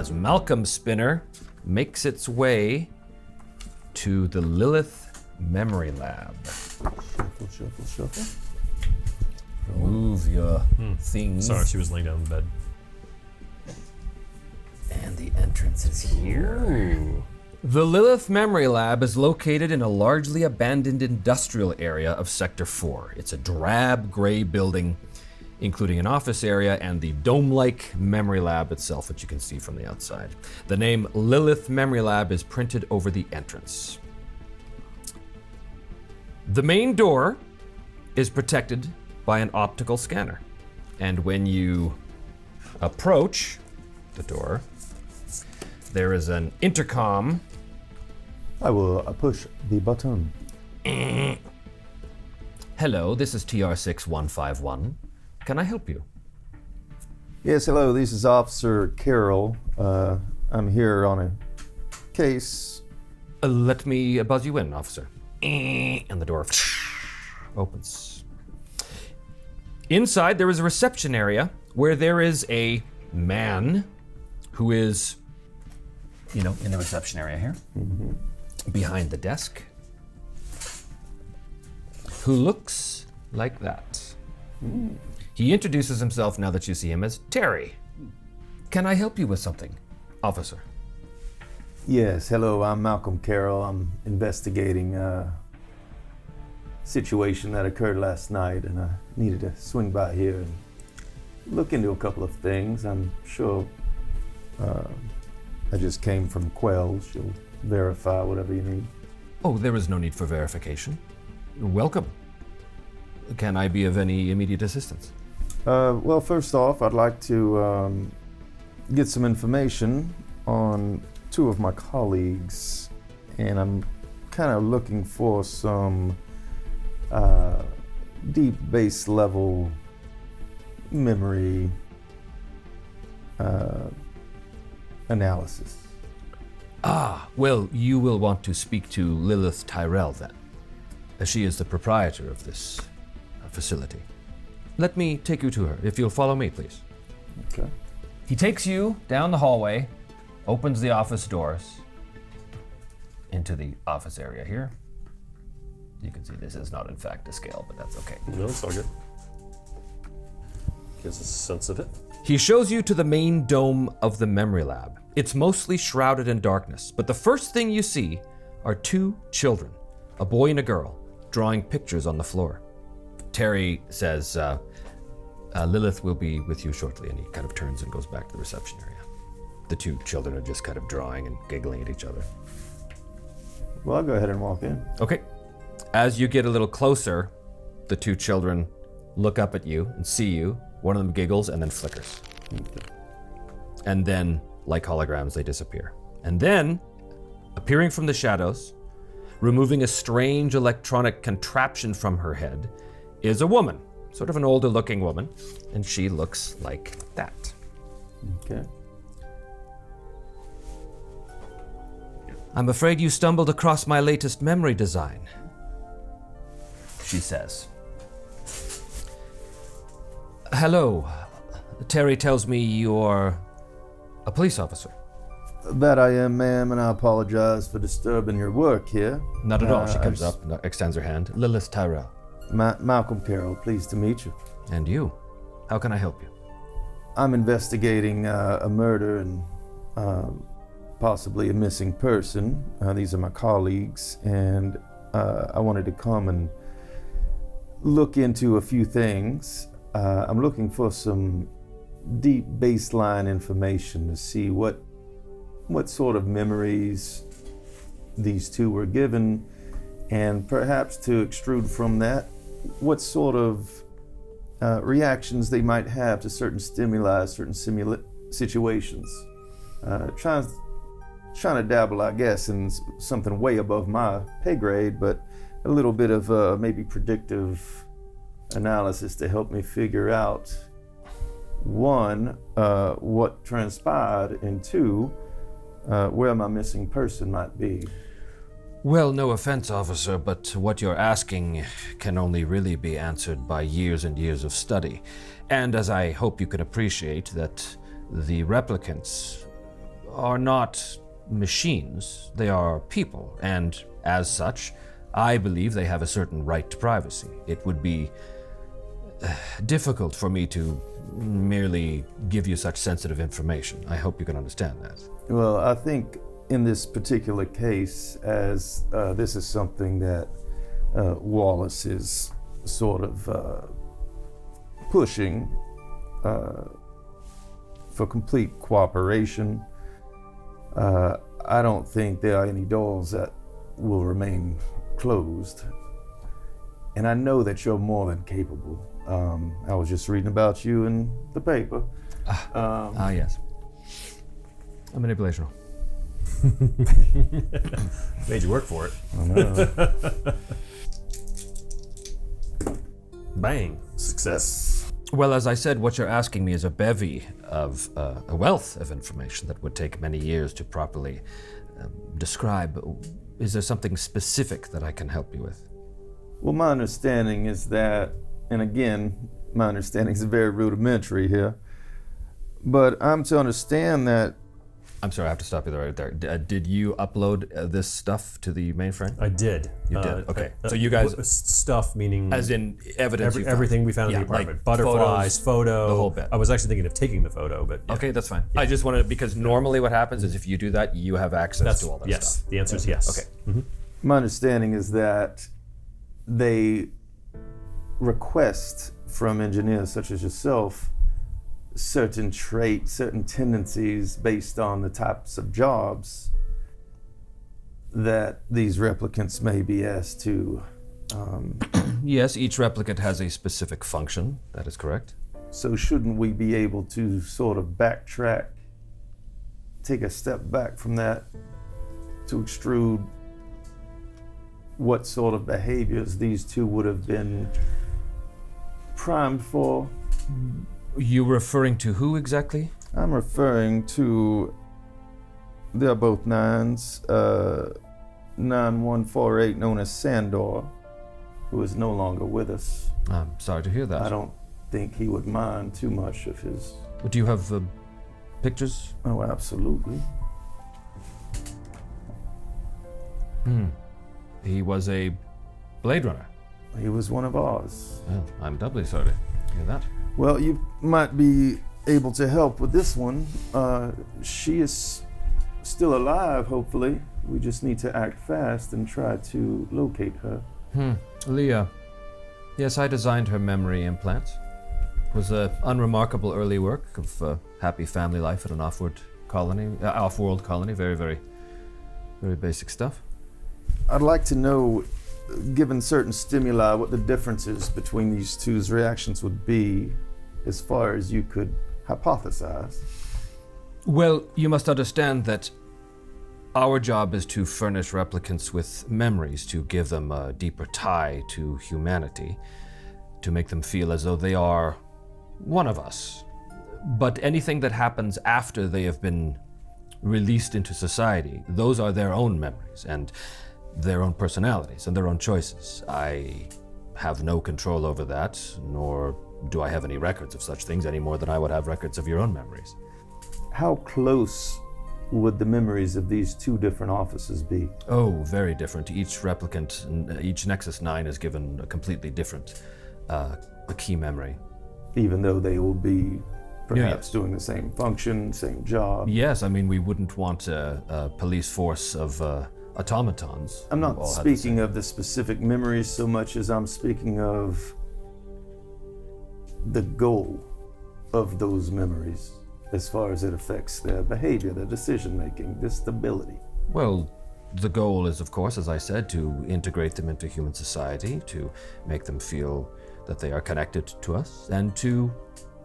as Malcolm Spinner makes its way to the Lilith Memory Lab. Shuffle. Move your things. Sorry, she was laying down in bed. And the entrance is here. Ooh. The Lilith Memory Lab is located in a largely abandoned industrial area of Sector 4. It's a drab gray building, including an office area and the dome-like memory lab itself, which you can see from the outside. The name Lilith Memory Lab is printed over the entrance. The main door is protected by an optical scanner. And when you approach the door, there is an intercom. I will push the button. Hello, this is TR6151. Can I help you? Yes, hello, this is Officer Carroll. I'm here on a case. Let me buzz you in, officer. And the door opens. Inside, there is a reception area where there is a man who is, in the reception area here, behind the desk, who looks like that. He introduces himself, now that you see him, as Terry. Can I help you with something, officer? Yes, hello, I'm Malcolm Carroll. I'm investigating a situation that occurred last night, and I needed to swing by here and look into a couple of things. I'm sure I just came from Quells. She'll verify whatever you need. Oh, there is no need for verification. Welcome. Can I be of any immediate assistance? Well, first off, I'd like to get some information on two of my colleagues, and I'm kind of looking for some deep base level memory analysis. Well, you will want to speak to Lilith Tyrell then. She is the proprietor of this facility. Let me take you to her, if you'll follow me, please. Okay. He takes you down the hallway, opens the office doors into the office area here. You can see this is not in fact to scale, but that's okay. No, it's all good. Gives us a sense of it. He shows you to the main dome of the memory lab. It's mostly shrouded in darkness, but the first thing you see are two children, a boy and a girl, drawing pictures on the floor. Terry says, Lilith will be with you shortly, and he kind of turns and goes back to the reception area. The two children are just kind of drawing and giggling at each other. Well, I'll go ahead and walk in. Okay. As you get a little closer, the two children look up at you and see you. One of them giggles and then flickers. Okay. And then, like holograms, they disappear. And then, appearing from the shadows, removing a strange electronic contraption from her head, is a woman, sort of an older looking woman, and she looks like that. Okay. I'm afraid you stumbled across my latest memory design, she says. Hello. Terry tells me you're a police officer. That I am, ma'am, and I apologize for disturbing your work here. Not at all. She comes up and extends her hand. Lilith Tyrell. Malcolm Carroll, pleased to meet you. And you. How can I help you? I'm investigating a murder and possibly a missing person. These are my colleagues, and I wanted to come and look into a few things. I'm looking for some deep baseline information to see what sort of memories these two were given, and perhaps to extrude from that what sort of reactions they might have to certain stimuli, certain situations. Trying to dabble, I guess, in something way above my pay grade, but a little bit of maybe predictive analysis to help me figure out, one, what transpired, and two, where my missing person might be. Well, no offense, officer, but what you're asking can only really be answered by years and years of study. And as I hope you can appreciate, that the replicants are not machines, they are people, and as such, I believe they have a certain right to privacy. It would be difficult for me to merely give you such sensitive information. I hope you can understand that. Well, I think in this particular case, as this is something that Wallace is sort of pushing for complete cooperation, I don't think there are any doors that will remain closed. And I know that you're more than capable. I was just reading about you in the paper. Yes. A manipulation. Made you work for it. I know. Bang. Success. Well, as I said, what you're asking me is a bevy of a wealth of information that would take many years to properly describe. Is there something specific that I can help you with? Well, my understanding is that, and again, my understanding is very rudimentary here, but I'm to understand that. I'm sorry, I have to stop you right there. Did you upload this stuff to the mainframe? I did. You did? Okay. So you guys... Stuff meaning... As in evidence everything we found in the apartment. like Butterflies, photo. the whole bit. I was actually thinking of taking the photo, but... Yeah. Okay, that's fine. I just wanted... Because normally what happens is if you do that, you have access to all that yes, stuff. the answer is yes. Okay. Mm-hmm. My understanding is that they request from engineers such as yourself certain traits, certain tendencies based on the types of jobs that these replicants may be asked to. Yes, each replicant has a specific function. That is correct. So shouldn't we be able to sort of backtrack, take a step back from that to extrude what sort of behaviors these two would have been primed for? You referring to who exactly? I'm referring to, they're both nines, 9148 known as Sandor, who is no longer with us. I'm sorry to hear that. I don't think he would mind too much of his... Do you have pictures? Oh, absolutely. He was a Blade Runner. He was one of ours. Well, I'm doubly sorry to hear that. Well, you might be able to help with this one. She is still alive, hopefully. We just need to act fast and try to locate her. Leah. Yes, I designed her memory implant. It was an unremarkable early work of a happy family life at an off-world colony. Very, very, very basic stuff. I'd like to know, given certain stimuli, what the differences between these two's reactions would be, as far as you could hypothesize. Well, you must understand that our job is to furnish replicants with memories, to give them a deeper tie to humanity, to make them feel as though they are one of us. But anything that happens after they have been released into society, those are their own memories and their own personalities and their own choices. I have no control over that, nor do I have any records of such things any more than I would have records of your own memories. How close would the memories of these two different officers be? Oh, very different. Each replicant, each Nexus 9 is given a completely different key memory. Even though they will be perhaps Yes. doing the same function, same job. Yes, I mean, we wouldn't want a police force of automatons. I'm who not all had the speaking of the specific memories so much as I'm speaking of the goal of those memories as far as it affects their behavior, their decision making, their stability. Well, the goal is, of course, as I said, to integrate them into human society, to make them feel that they are connected to us, and to,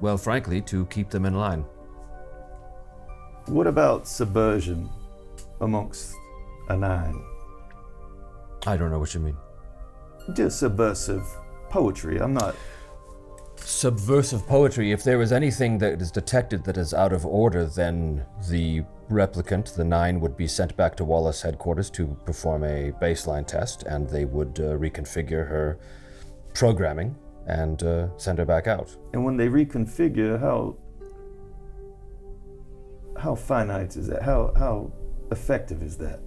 well, frankly, to keep them in line. What about subversion amongst a 9? I don't know what you mean. Just subversive poetry. I'm not... Subversive poetry, if there is anything that is detected that is out of order, then the replicant, the 9, would be sent back to Wallace headquarters to perform a baseline test, and they would reconfigure her programming and send her back out. And when they reconfigure, how finite is that? How effective is that?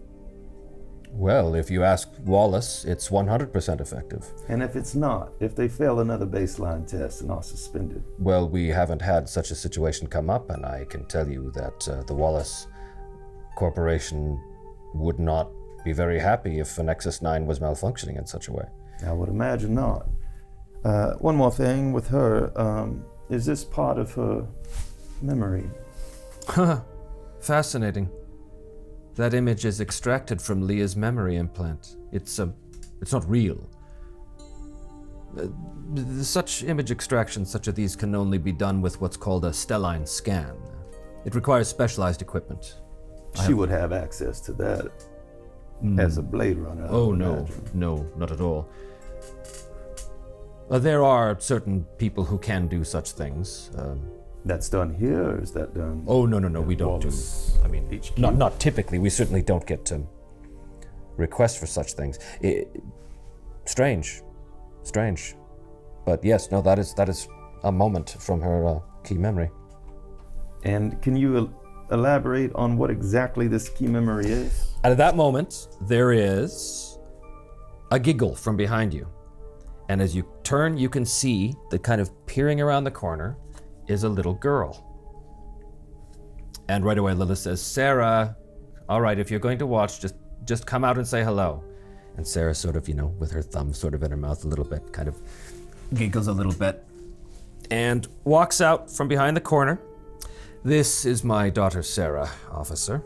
Well, if you ask Wallace, it's 100% effective. And if it's not, if they fail another baseline test and are suspended? Well, we haven't had such a situation come up, and I can tell you that the Wallace Corporation would not be very happy if a Nexus 9 was malfunctioning in such a way. I would imagine not. One more thing with her, is this part of her memory? Fascinating. That image is extracted from Leah's memory implant. It's not real. Such image extractions such as these can only be done with what's called a stelline scan. It requires specialized equipment. She would have access to that as a Blade Runner. Oh, no, not at all. There are certain people who can do such things. That's done here, or is that done? Oh, no, we don't Wallace do. I mean, HQ? not typically. We certainly don't get requests for such things. Strange. But yes, no, that is a moment from her key memory. And can you elaborate on what exactly this key memory is? At that moment, there is a giggle from behind you. And as you turn, you can see that kind of peering around the corner is a little girl. And right away, Lilith says, Sarah, all right, if you're going to watch, just come out and say hello. And Sarah sort of, with her thumb sort of in her mouth a little bit, kind of giggles a little bit and walks out from behind the corner. This is my daughter, Sarah, officer.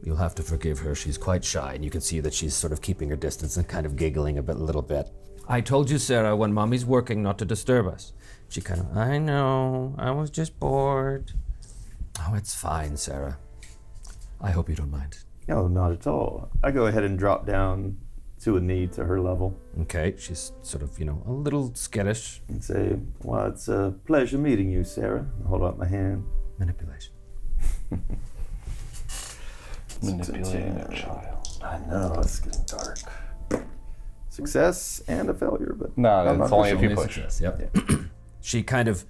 You'll have to forgive her. She's quite shy, and you can see that she's sort of keeping her distance and kind of giggling a little bit. I told you, Sarah, when Mommy's working not to disturb us. She kind of, I know, I was just bored. Oh, it's fine, Sarah. I hope you don't mind. No, not at all. I go ahead and drop down to a knee to her level. Okay, she's sort of, a little skittish. And say, well, it's a pleasure meeting you, Sarah. Hold out my hand. Manipulation. Manipulating a child. I know, it's getting dark. Success and a failure, but No, I'm that's not only if pushing you it. push. Yep. She kind of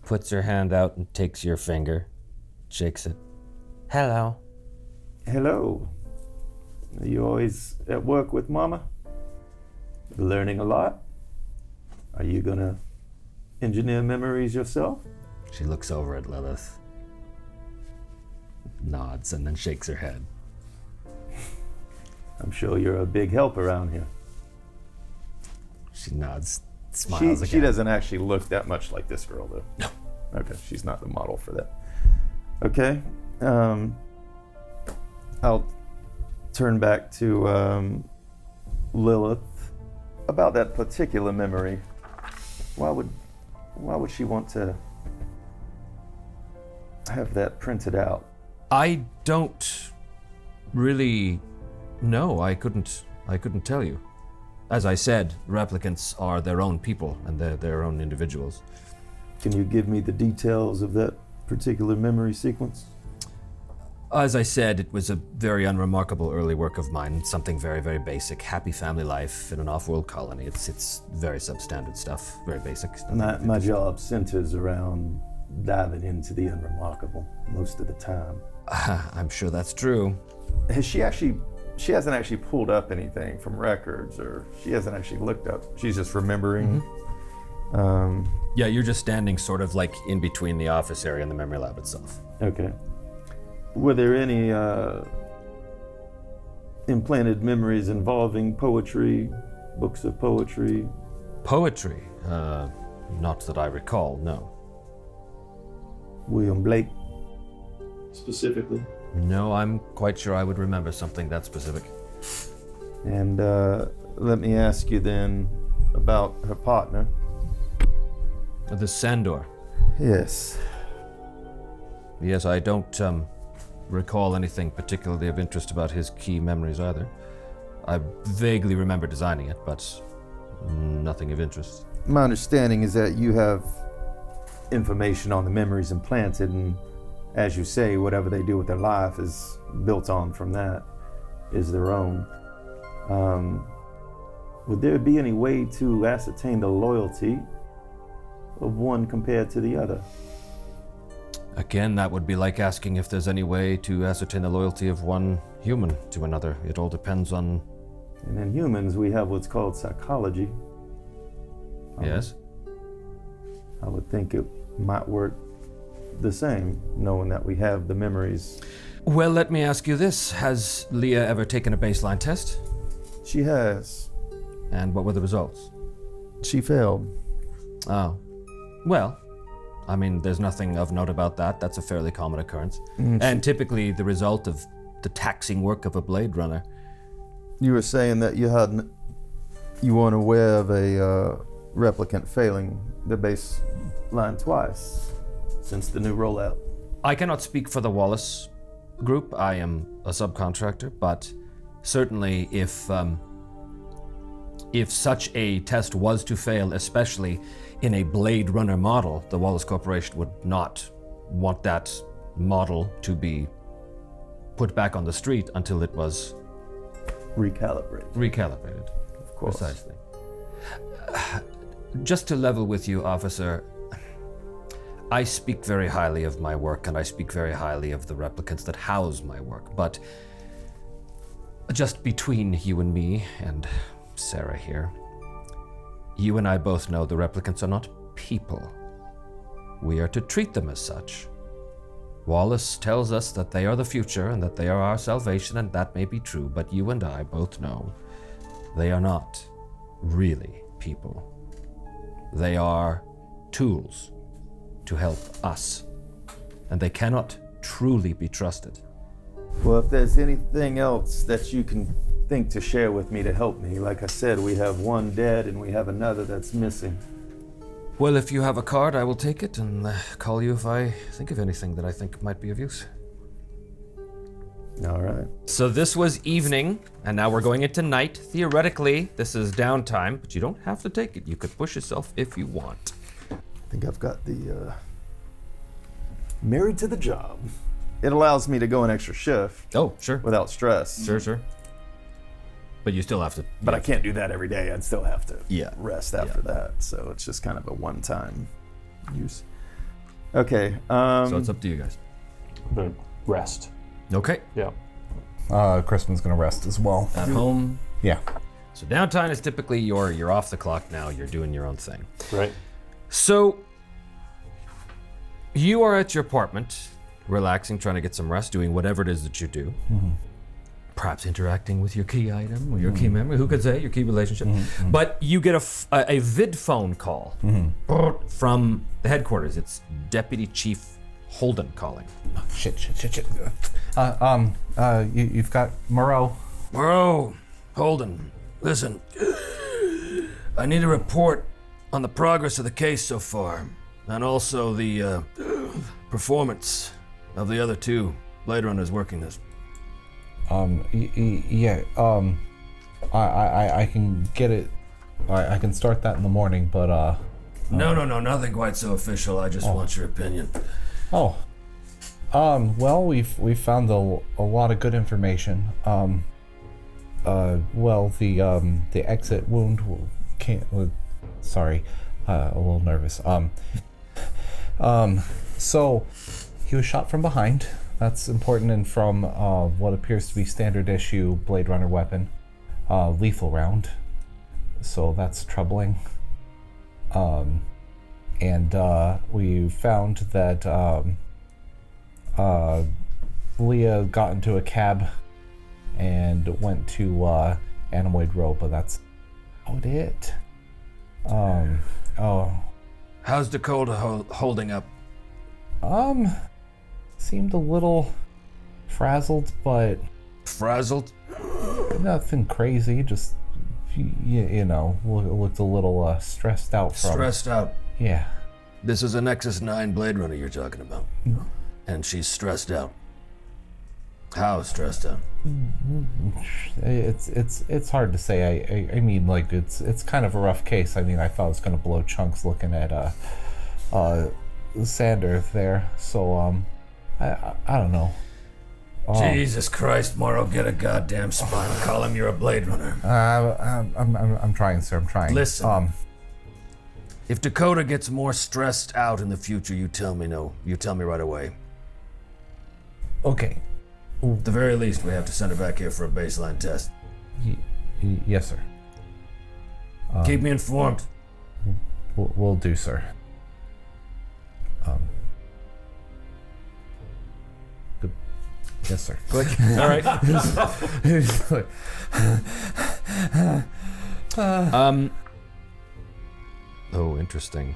puts her hand out and takes your finger, shakes it. Hello. Hello. Are you always at work with Mama? Learning a lot? Are you gonna engineer memories yourself? She looks over at Lilith, nods, and then shakes her head. I'm sure you're a big help around here. She nods, smiles She again. doesn't actually look that much like this girl, though. No. Okay, she's not the model for that. Okay, I'll turn back to Lilith about that particular memory. Why would she want to have that printed out? I don't really know. I couldn't tell you. As I said, replicants are their own people and they're their own individuals. Can you give me the details of that particular memory sequence? As I said, it was a very unremarkable early work of mine, something very, very basic. Happy family life in an off-world colony. It's very substandard stuff, very basic. My job centers around diving into the unremarkable most of the time. I'm sure that's true. She hasn't actually pulled up anything from records, or she hasn't actually looked up. She's just remembering. Yeah, you're just standing sort of like in between the office area and the memory lab itself. Okay. Were there any implanted memories involving poetry, books of poetry? Poetry? Not that I recall, no. William Blake, specifically? No, I'm quite sure I would remember something that specific. And let me ask you then about her partner. The Sandor. Yes. Yes, I don't recall anything particularly of interest about his key memories either. I vaguely remember designing it, but nothing of interest. My understanding is that you have information on the memories implanted, and as you say, whatever they do with their life is built on from that, is their own. Would there be any way to ascertain the loyalty of one compared to the other? Again, that would be like asking if there's any way to ascertain the loyalty of one human to another. It all depends on... And in humans, we have what's called psychology. Yes? I would think it might work the same, knowing that we have the memories. Well, let me ask you this. Has Leah ever taken a baseline test? She has. And what were the results? She failed. Oh. Well, I mean, there's nothing of note about that. That's a fairly common occurrence. And typically the result of the taxing work of a Blade Runner. You were saying that you weren't aware of a replicant failing the baseline twice since the new rollout. I cannot speak for the Wallace group. I am a subcontractor, but certainly if such a test was to fail, especially in a Blade Runner model, the Wallace Corporation would not want that model to be put back on the street until it was recalibrated. Of course. Precisely. Just to level with you, officer, I speak very highly of my work, and I speak very highly of the replicants that house my work, but just between you and me and Sarah here, you and I both know the replicants are not people. We are to treat them as such. Wallace tells us that they are the future and that they are our salvation, and that may be true, but you and I both know they are not really people. They are tools to help us, and they cannot truly be trusted. Well, if there's anything else that you can think to share with me to help me, like I said, we have one dead and we have another that's missing. Well, if you have a card, I will take it and call you if I think of anything that I think might be of use. All right. So this was evening, and now we're going into night. Theoretically, this is downtime, but you don't have to take it. You could push yourself if you want. I think I've got the married to the job. It allows me to go an extra shift Oh, sure. without stress. Sure. But you still have to. But I can't do that every day. I'd still have to rest after Yeah. that. So it's just kind of a one-time use. Okay. So it's up to you guys. But rest. Okay. Yeah. Crispin's gonna rest as well. At home. Yeah. So downtime is typically you're off the clock now. You're doing your own thing. Right. So you are at your apartment, relaxing, trying to get some rest, doing whatever it is that you do. Mm-hmm. Perhaps interacting with your key item or your key memory. Who could say your key relationship? But you get a vid phone call from the headquarters. It's Deputy Chief Holden calling. Shit. You've got Moreau. Moreau, Holden, listen. I need a report on the progress of the case so far, and also the performance of the other two Blade Runners working this. Yeah. I can get it. I can start that in the morning, but No, nothing quite so official. I just want your opinion. Oh. Well, we've found a lot of good information. Well, the exit wound sorry, a little nervous. So he was shot from behind. That's important, and from what appears to be standard issue Blade Runner weapon, lethal round. So that's troubling. And we found that Leah got into a cab and went to Animoid Row, but that's about it. How's Dakota holding up? Seemed a little frazzled, but Frazzled? nothing crazy. Just you know, looked a little stressed out from. Stressed out. Yeah. This is a Nexus 9 Blade Runner you're talking about. And she's stressed out. How stressed out? It's hard to say. I mean, like it's kind of a rough case. I mean, I thought I was gonna blow chunks looking at Sander there. So I don't know. Jesus Christ, Morrow, get a goddamn spine. Call him you're a Blade Runner. I'm trying, sir. I'm trying. Listen. If Dakota gets more stressed out in the future, you tell me right away. Okay. At the very least, we have to send her back here for a baseline test. Yes, sir. Keep me informed. We'll do, sir. Good. Yes, sir. Click. All right. Oh, interesting.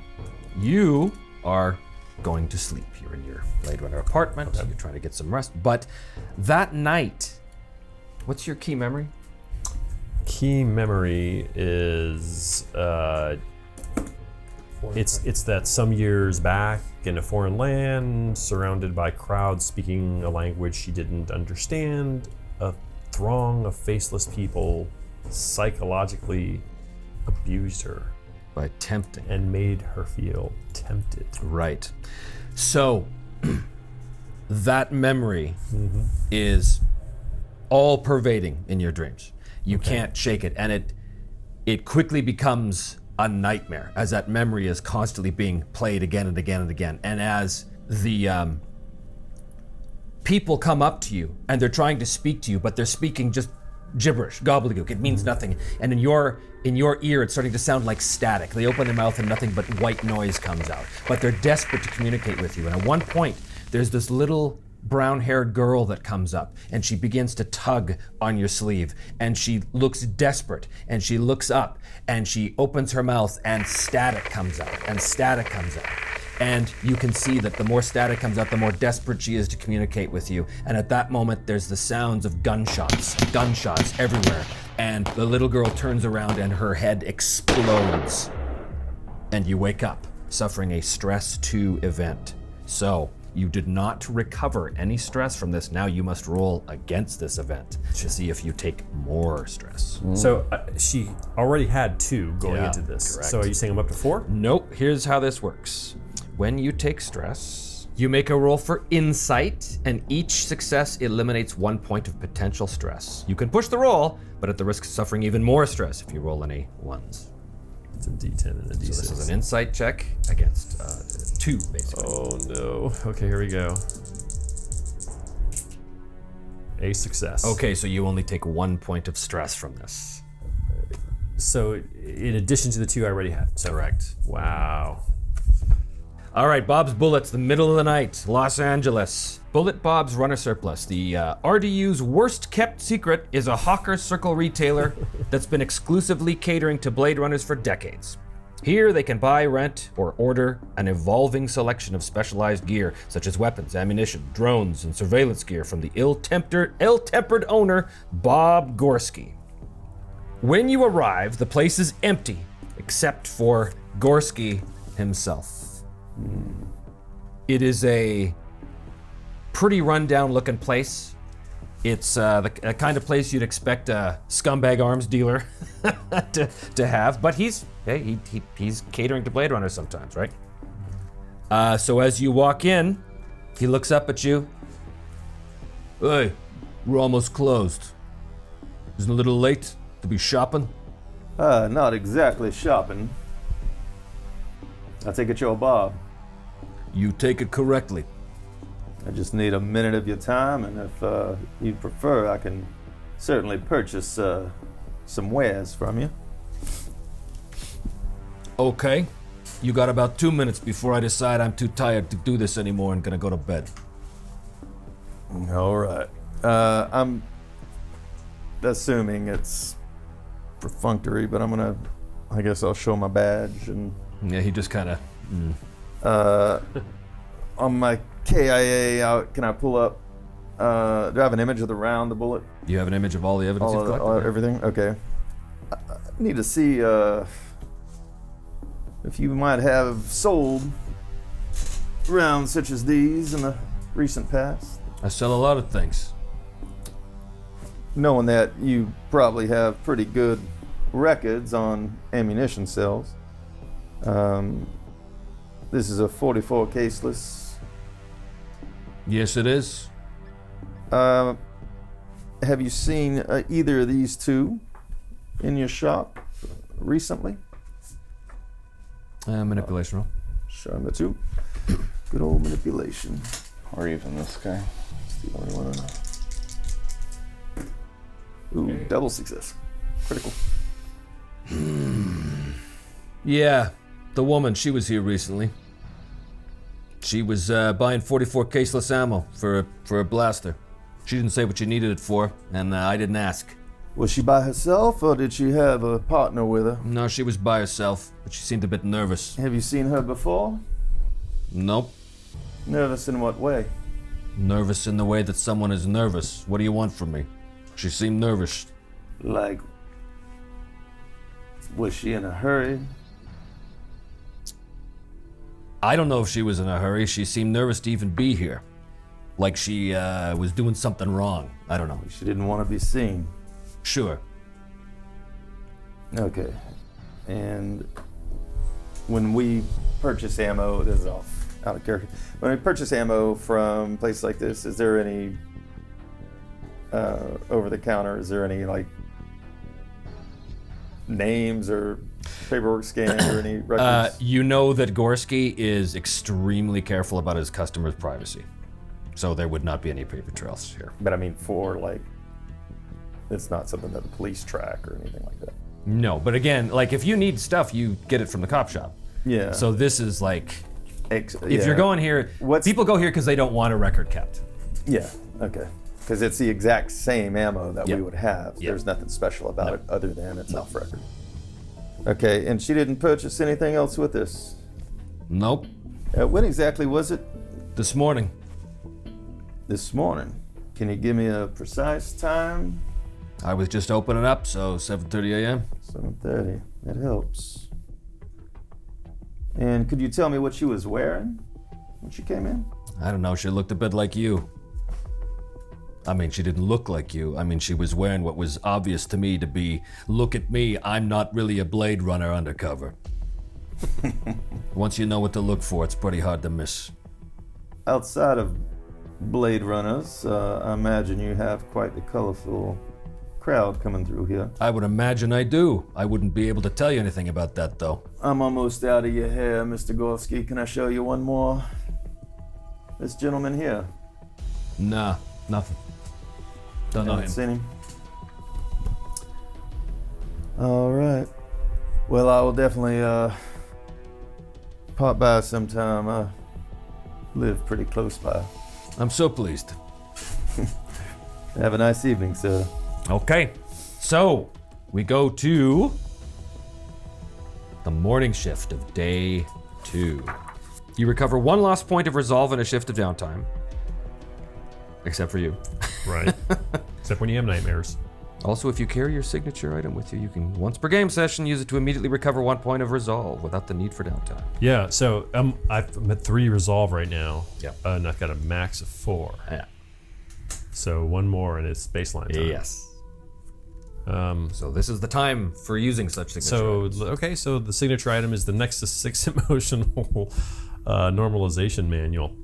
You are going to sleep. You're in your Blade Runner apartment. You're trying to get some rest. But that night, what's your key memory? Key memory is it's that some years back in a foreign land, surrounded by crowds speaking a language she didn't understand, a throng of faceless people psychologically abused her By tempting. and made her feel tempted. Right. So, that memory is all pervading in your dreams. You can't shake it, and it quickly becomes a nightmare as that memory is constantly being played again and again and again. And as the people come up to you and they're trying to speak to you, but they're speaking just gibberish, gobbledygook. It means nothing. And in your ear, it's starting to sound like static. They open their mouth and nothing but white noise comes out. But they're desperate to communicate with you. And at one point, there's this little brown-haired girl that comes up and she begins to tug on your sleeve and she looks desperate and she looks up and she opens her mouth and static comes out and static comes out. And you can see that the more static comes out, the more desperate she is to communicate with you. And at that moment, there's the sounds of gunshots everywhere. And the little girl turns around and her head explodes. And you wake up, suffering a stress 2 event. So, you did not recover any stress from this. Now you must roll against this event to see if you take more stress. So she already had 2 going Yeah, into this. correct. So are you saying I'm up to 4? Nope, here's how this works. When you take stress, you make a roll for insight, and each success eliminates 1 point of potential stress. You can push the roll, but at the risk of suffering even more stress if you roll any 1s. It's a D10 and a D6. So this is an insight check against 2, basically. Oh no. Okay, here we go. A success. Okay, so you only take 1 point of stress from this. So in addition to the 2 I already had. So, Correct. wow. All right, Bob's Bullets, the middle of the night, Los Angeles. Bullet Bob's Runner Surplus. The RDU's worst kept secret is a hawker circle retailer that's been exclusively catering to Blade Runners for decades. Here they can buy, rent, or order an evolving selection of specialized gear, such as weapons, ammunition, drones, and surveillance gear from the ill-tempered owner, Bob Gorski. When you arrive, the place is empty, except for Gorski himself. It is a pretty rundown looking place. It's the kind of place you'd expect a scumbag arms dealer to have, but he's catering to Blade Runner sometimes, right? So as you walk in, he looks up at you. Hey, we're almost closed. Isn't it a little late to be shopping? Not exactly shopping. I take it you're Bob. You take it correctly. I just need a minute of your time, and if you prefer, I can certainly purchase some wares from you. Okay. You got about 2 minutes before I decide I'm too tired to do this anymore and gonna go to bed. All right. I'm assuming it's perfunctory, but I guess I'll show my badge and Yeah, he just kind of. on my KIA, can I pull up? Do I have an image of the round, the bullet? You have an image of all the evidence you've collected? Everything? Okay. I need to see if you might have sold rounds such as these in the recent past. I sell a lot of things. Knowing that you probably have pretty good records on ammunition sales. This is a 44 caseless. Yes, it is. Have you seen either of these two in your shop recently? Manipulation roll. Show him the 2. Good old manipulation. Or even this guy. It's the only one. Ooh, double success. Critical. Yeah, the woman, she was here recently. She was buying 44 caseless ammo for a blaster. She didn't say what she needed it for, and I didn't ask. Was she by herself, or did she have a partner with her? No, she was by herself, but she seemed a bit nervous. Have you seen her before? Nope. Nervous in what way? Nervous in the way that someone is nervous. What do you want from me? She seemed nervous. Like, was she in a hurry? I don't know if she was in a hurry. She seemed nervous to even be here. Like she was doing something wrong. I don't know. She didn't want to be seen. Sure. Okay. And when we purchase ammo, this is off out of character. When we purchase ammo from places like this, is there any over the counter? Is there any like names or paperwork scanned or any records? You know that Gorski is extremely careful about his customers' privacy. So there would not be any paper trails here. But I mean, for like, it's not something that the police track or anything like that. No, but again, like if you need stuff, you get it from the cop shop. Yeah. So this is like, if yeah. you're going here, people go here because they don't want a record kept. Yeah. Okay. Because it's the exact same ammo that Yep. we would have. Yep. There's nothing special about No. it other than it's off record. Okay, and she didn't purchase anything else with this. Nope. When exactly was it? This morning. This morning. Can you give me a precise time? I was just opening up, so 7:30 a.m. 7:30. That helps. And could you tell me what she was wearing when she came in? I don't know, she looked a bit like you. I mean, she didn't look like you. I mean, she was wearing what was obvious to me to be, look at me, I'm not really a Blade Runner undercover. Once you know what to look for, it's pretty hard to miss. Outside of Blade Runners, I imagine you have quite the colorful crowd coming through here. I would imagine I do. I wouldn't be able to tell you anything about that, though. I'm almost out of your hair, Mr. Gorski. Can I show you one more? This gentleman here. Nah, nothing. Don't know Haven't him. seen him. All right. Well, I will definitely pop by sometime. I live pretty close by. I'm so pleased. Have a nice evening, sir. Okay, so we go to the morning shift of day 2. You recover 1 lost point of resolve in a shift of downtime. Except for you. Right. Except when you have nightmares. Also, if you carry your signature item with you, you can, once per game session, use it to immediately recover 1 point of resolve without the need for downtime. Yeah, so I'm at 3 resolve right now. Yep. And I've got a max of 4. Yeah. So 1 more and it's baseline time. Yes. So this is the time for using such signature So, items. okay, so the signature item is the Nexus 6 emotional normalization manual.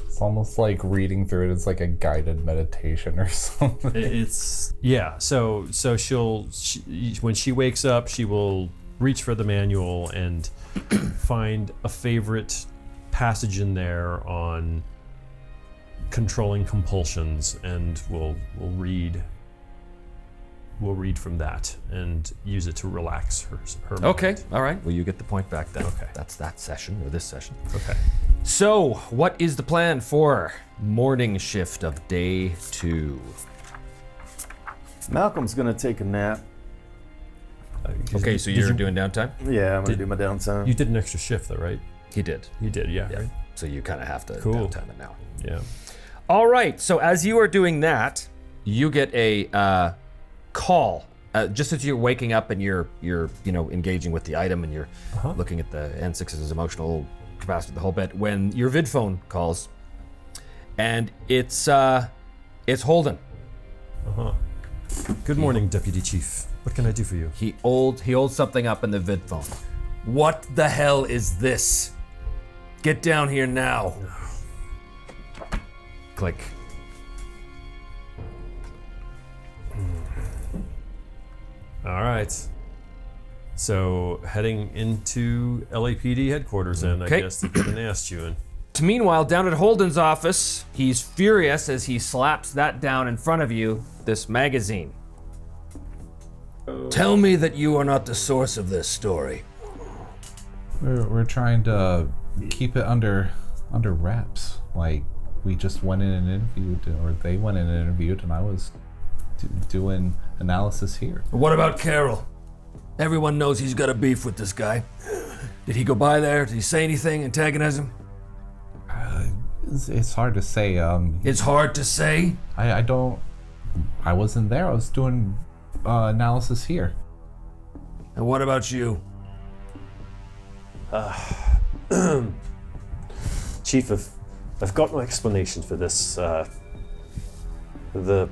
It's almost like reading through it. It's like a guided meditation or something. It's yeah. So when she wakes up, she will reach for the manual and find a favorite passage in there on controlling compulsions, and we'll read from that and use it to relax her mind. Okay, all right. Well, you get the point back then. Okay. That's that session, or this session. Okay. So, what is the plan for morning shift of day 2? Malcolm's gonna take a nap. Okay, so Did you're you- doing downtime? Yeah, I'm gonna Did- do my downtime. You did an extra shift though, right? He did. You did, yeah. Yeah. Right? So you kind of have to Cool. downtime it now. Yeah. All right. So as you are doing that, you get a call. Just as you're waking up and you're engaging with the item and you're looking at the N6's emotional capacity, the whole bit. When your vid phone calls, and it's Holden. Good morning, Deputy Chief. What can I do for you? He holds something up in the vid phone. What the hell is this? Get down here now. Click. All right. So heading into LAPD headquarters, then I Okay. guess to get an ass chewing. Meanwhile, down at Holden's office, he's furious as he slaps that down in front of you, this magazine. Tell me that you are not the source of this story. We're trying to keep it under wraps. Like, we just went in and interviewed, or they went in and interviewed, and I was doing analysis here. What about Carroll? Everyone knows he's got a beef with this guy. Did he go by there? Did he say anything, antagonize him? It's hard to say. It's hard to say. I wasn't there. I was doing analysis here. And what about you? Chief, I've got no explanation for this. The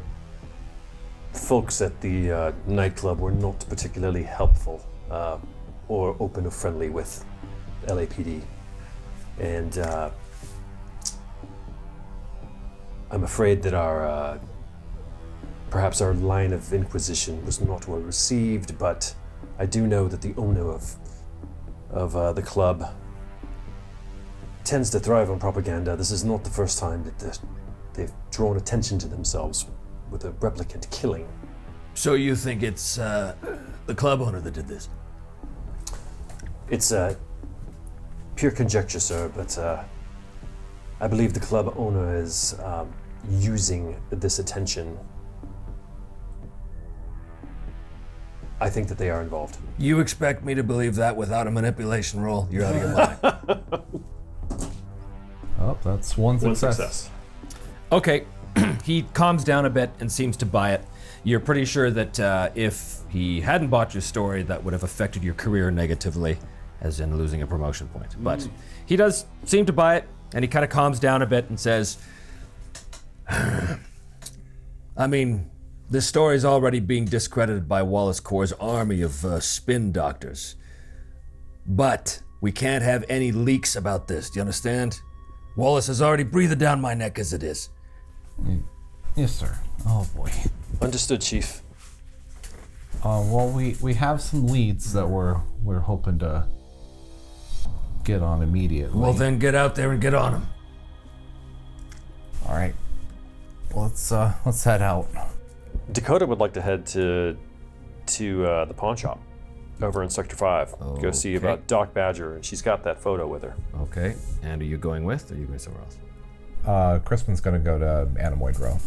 folks at the nightclub were not particularly helpful or open or friendly with LAPD. And I'm afraid that perhaps our line of inquisition was not well received, but I do know that the owner of the club tends to thrive on propaganda. This is not the first time that they've drawn attention to themselves with a replicant killing. So you think it's the club owner that did this? It's pure conjecture, sir, but I believe the club owner is using this attention. I think that they are involved. You expect me to believe that without a manipulation roll? You're out of your mind. Oh, that's one success. One success. Okay, he calms down a bit and seems to buy it. You're pretty sure that if he hadn't bought your story, that would have affected your career negatively, as in losing a promotion point. But he does seem to buy it, and he kind of calms down a bit and says, I mean, this story is already being discredited by Wallace Corps' army of spin doctors. But we can't have any leaks about this, do you understand? Wallace has already breathed down my neck as it is. Yes, sir. Oh boy. Understood, Chief. Well, we have some leads that we're hoping to get on immediately. Well, then get out there and get on them. All right. Let's head out. Dakota would like to head to the pawn shop over in Sector 5. Go see Okay. about Doc Badger, and she's got that photo with her. Okay, and are you going with, or are you going somewhere else? Crispin's gonna go to Anemoid Row.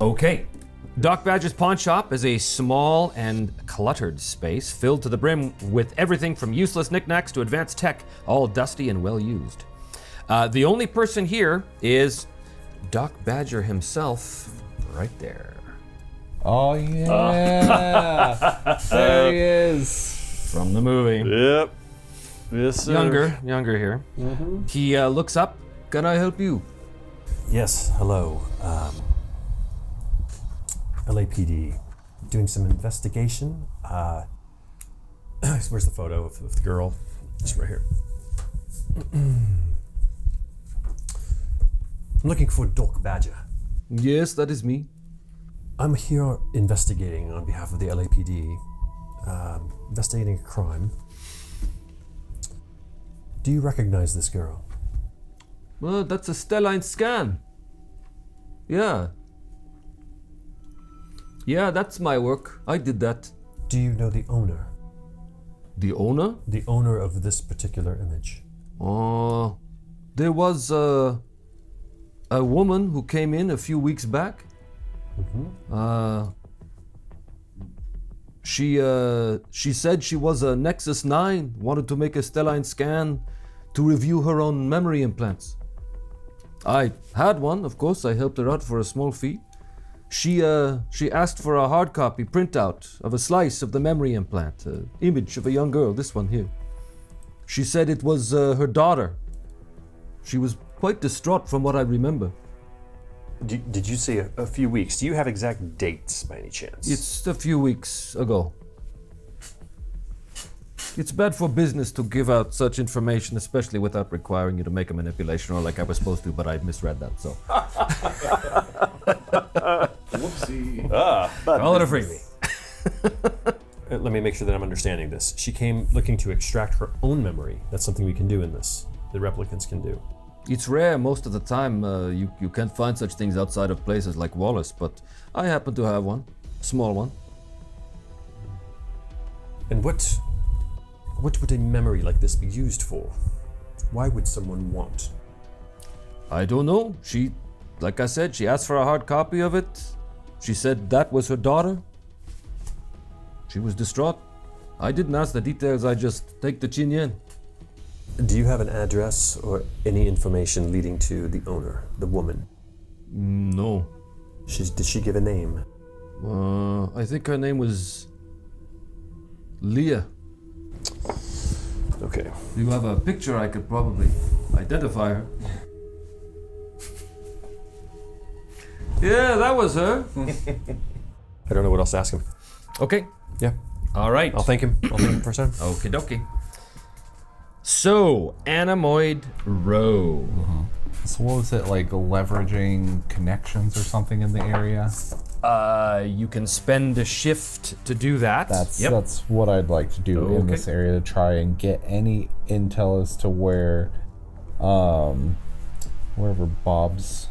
Okay. Doc Badger's pawn shop is a small and cluttered space filled to the brim with everything from useless knickknacks to advanced tech, all dusty and well used. The only person here is Doc Badger himself, right there. Oh yeah, there he is. From the movie. Yep. Yes, sir. Younger here. He looks up. Can I help you? Yes, hello. LAPD. Doing some investigation. Where's the photo of the girl? It's right here. I'm looking for Doc Badger. Yes, that is me. I'm here investigating on behalf of the LAPD, investigating a crime. Do you recognize this girl? Well, that's a Stelline scan. Yeah. Yeah, that's my work. I did that. Do you know the owner? The owner? The owner of this particular image? There was a woman who came in a few weeks back. She said she was a Nexus 9, wanted to make a Stelline scan to review her own memory implants. I had one, of course. I helped her out for a small fee. She asked for a hard copy printout of a slice of the memory implant, an image of a young girl, this one here. She said it was her daughter. She was quite distraught from what I remember. Did you say a few weeks? Do you have exact dates by any chance? It's a few weeks ago. It's bad for business to give out such information, especially without requiring you to make a manipulation or like I was supposed to, but I misread that, so. Whoopsie. Call it a freebie. let me make sure that I'm understanding this. She came looking to extract her own memory. That's something we can do in this. The replicants can do. It's rare most of the time. You can't find such things outside of places like Wallace, but I happen to have one. Small one. And what would a memory like this be used for? Why would someone want? I don't know. Like I said, she asked for a hard copy of it. She said that was her daughter. She was distraught. I didn't ask the details, I just take the chin yen. Do you have an address or any information leading to the owner, the woman? No. Did she give a name? I think her name was Leah. Okay. You have a picture, I could probably identify her. Yeah, that was her. I don't know what else to ask him. Okay. Yeah. All right. I'll thank him for his time. Okie dokie. So, Anemoid Row. So what was it, like leveraging connections or something in the area? You can spend a shift to do that. That's what I'd like to do in this area, to try and get any intel as to where, wherever Bob's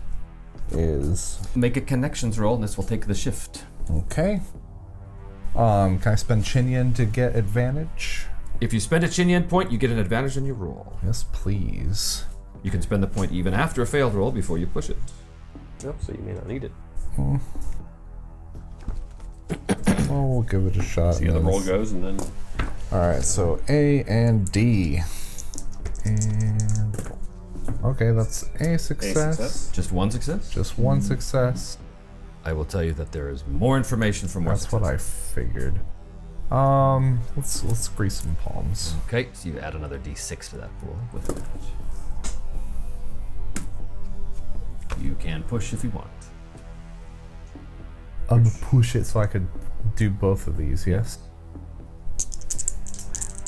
is. Make a connections roll, and this will take the shift. Okay. Can I spend chin yen to get advantage? If you spend a chin yen point, you get an advantage on your roll. Yes, please. You can spend the point even after a failed roll before you push it. Yep, so you may not need it. Well, we'll give it a shot. See how the roll goes, and then... Alright, so A and D. And... Okay, that's a success. Just one success? Just one success. I will tell you that there is more information from more That's what I figured. Let's grease some palms. Okay, so you add another d6 to that pool with advantage. You can push if you want. I'm gonna push it so I could do both of these, yes?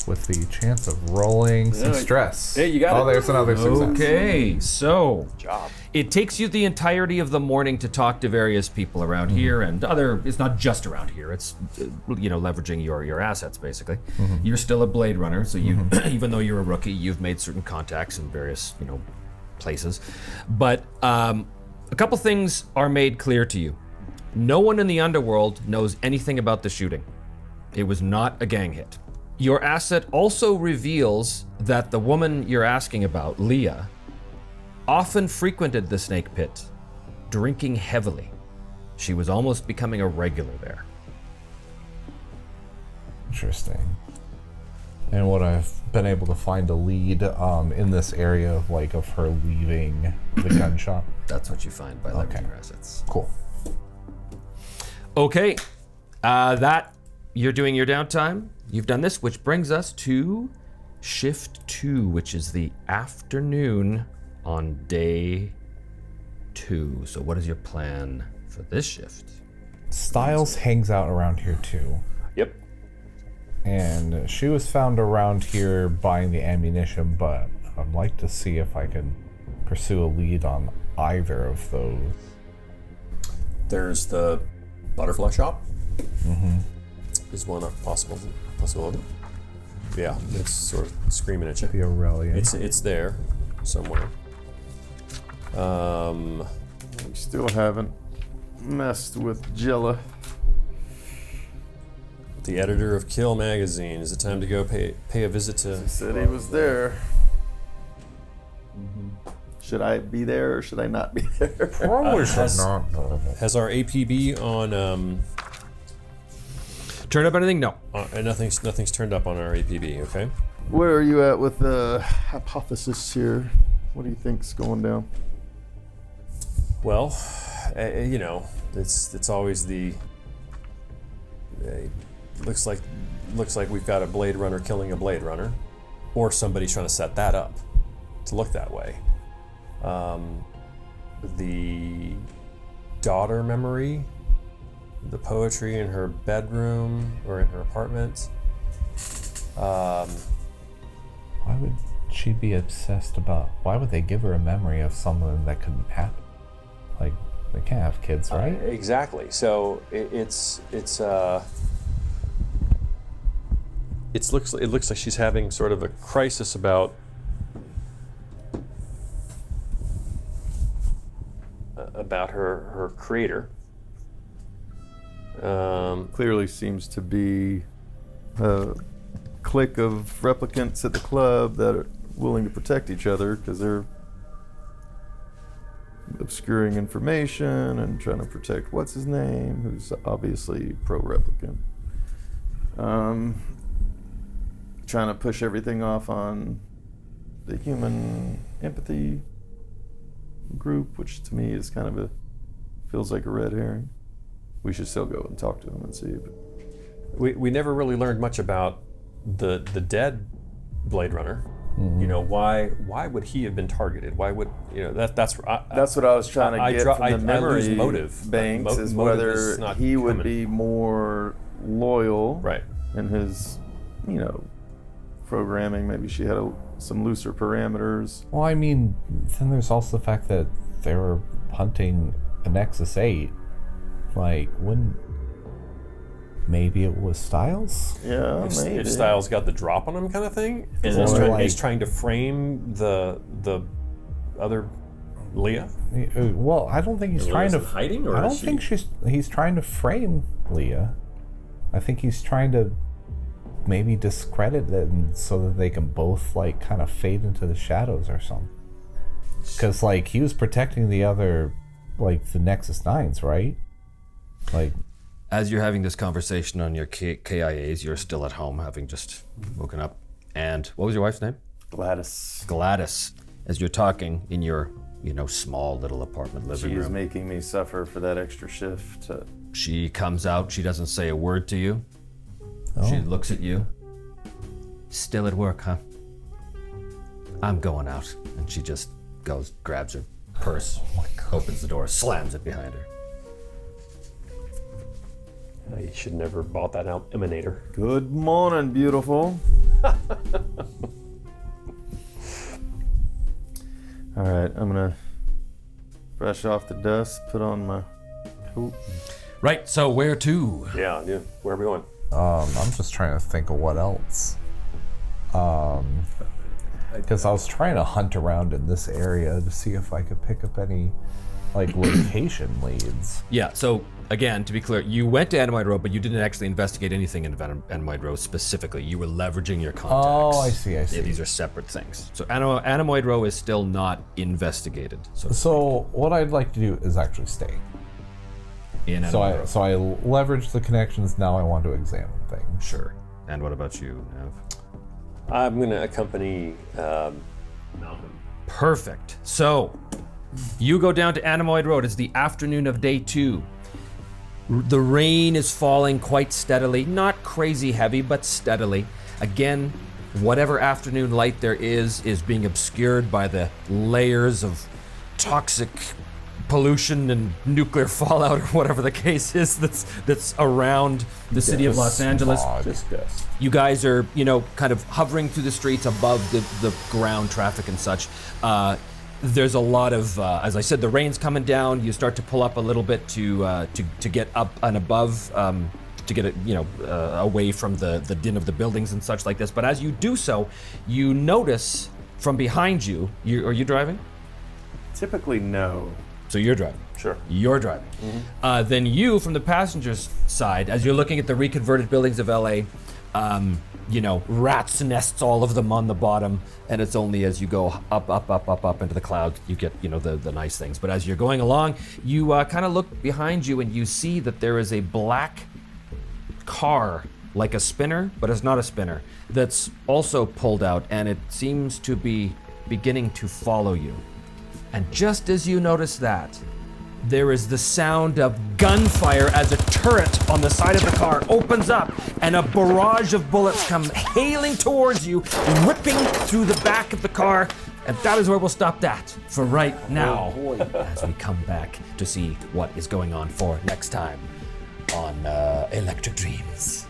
With the chance of rolling some stress. Hey, you got it. Oh, there's another success. Okay, so Job. it takes you the entirety of the morning to talk to various people around here and other. It's not just around here. It's leveraging your assets basically. You're still a Blade Runner, so you even though you're a rookie, you've made certain contacts in various places. But a couple things are made clear to you. No one in the underworld knows anything about the shooting. It was not a gang hit. Your asset also reveals that the woman you're asking about, Leah, often frequented the snake pit, drinking heavily. She was almost becoming a regular there. Interesting. And what I've been able to find a lead in this area of her leaving the gun shop. That's what you find by leveraging your assets. Cool. Okay, that you're doing your downtime. You've done this, which brings us to shift 2, which is the afternoon on day 2. So what is your plan for this shift? Styles hangs out around here too. Yep. And she was found around here buying the ammunition, but I'd like to see if I can pursue a lead on either of those. There's the butterfly shop. Is one possibility. Yeah, it's sort of screaming at you. The Aurelian. It's there somewhere. We still haven't messed with Jilla. The editor of Kill magazine. Is it time to go pay a visit to? He said he was there. Should I be there or should I not be there? Probably should not. Has our APB on? Turn up anything? No. Nothing's turned up on our APB. Okay. Where are you at with the hypothesis here? What do you think's going down? Well, it's always the. Looks like we've got a Blade Runner killing a Blade Runner, or somebody's trying to set that up to look that way. The daughter memory, the poetry in her bedroom or in her apartment. Why would she be obsessed about? Why would they give her a memory of something that couldn't happen? Like, they can't have kids, right? Exactly. So it's it looks like she's having sort of a crisis about her creator. Clearly seems to be a clique of replicants at the club that are willing to protect each other because they're obscuring information and trying to protect what's his name, who's obviously pro-replicant. Trying to push everything off on the human empathy group, which to me is kind of feels like a red herring. We should still go and talk to him and see. But we never really learned much about the dead Blade Runner. Mm-hmm. You know, why would he have been targeted? Why would that's what I was trying to get from the memory motive banks is whether he would be more loyal, right? In his, programming. Maybe she had some looser parameters. Well, I mean, then there's also the fact that they were hunting a Nexus 8. Like, maybe it was Styles? Yeah, maybe. If Styles got the drop on him kind of thing? He's trying to frame the other Leah? Well, I don't think he's trying to... hiding, or I don't think he's trying to frame Leah. I think he's trying to maybe discredit them so that they can both, kind of fade into the shadows or something. Because, he was protecting the other, the Nexus 9s, right? As you're having this conversation on your KIAs, you're still at home, having just woken up. And what was your wife's name? Gladys. Gladys. As you're talking in your, small little apartment living room. She is making me suffer for that extra shift. She comes out. She doesn't say a word to you. Oh. She looks at you. Still at work, huh? I'm going out. And she just goes, grabs her purse, opens the door, slams it behind her. You should never have bought that emanator. Good morning, beautiful. All right, I'm gonna brush off the dust, put on my coat. Right, so where to? Yeah, where are we going? I'm just trying to think of what else. Because I was trying to hunt around in this area to see if I could pick up any, location leads. Yeah, so again, to be clear, you went to Animoid Road, but you didn't actually investigate anything in Animoid Road specifically. You were leveraging your contacts. Oh, I see. Yeah, these are separate things. So Animoid Road is still not investigated. So what I'd like to do is actually stay. In So Animoid Road. I leverage the connections. Now I want to examine things. Sure. And what about you, Nav? I'm going to accompany Malcolm. Perfect. So, you go down to Animoid Road. It's the afternoon of day 2. The rain is falling quite steadily. Not crazy heavy, but steadily. Again, whatever afternoon light there is being obscured by the layers of toxic pollution and nuclear fallout, or whatever the case is that's around the city of Los Angeles. Just dust. You guys are, kind of hovering through the streets above the ground traffic and such. There's a lot of, as I said, the rain's coming down. You start to pull up a little bit to get up and above, to get it, away from the din of the buildings and such like this. But as you do so, you notice from behind you. Are you driving? Typically, no. So you're driving. Sure. You're driving. Mm-hmm. Then you, from the passenger's side, as you're looking at the reconverted buildings of LA, rats nests, all of them on the bottom, and it's only as you go up into the clouds you get, the nice things. But as you're going along, you kind of look behind you and you see that there is a black car, like a spinner, but it's not a spinner, that's also pulled out, and it seems to be beginning to follow you. And just as you notice that, there is the sound of gunfire as a turret on the side of the car opens up and a barrage of bullets come hailing towards you, ripping through the back of the car. And that is where we'll stop that for right now, as we come back to see what is going on for next time on Electric Dreams.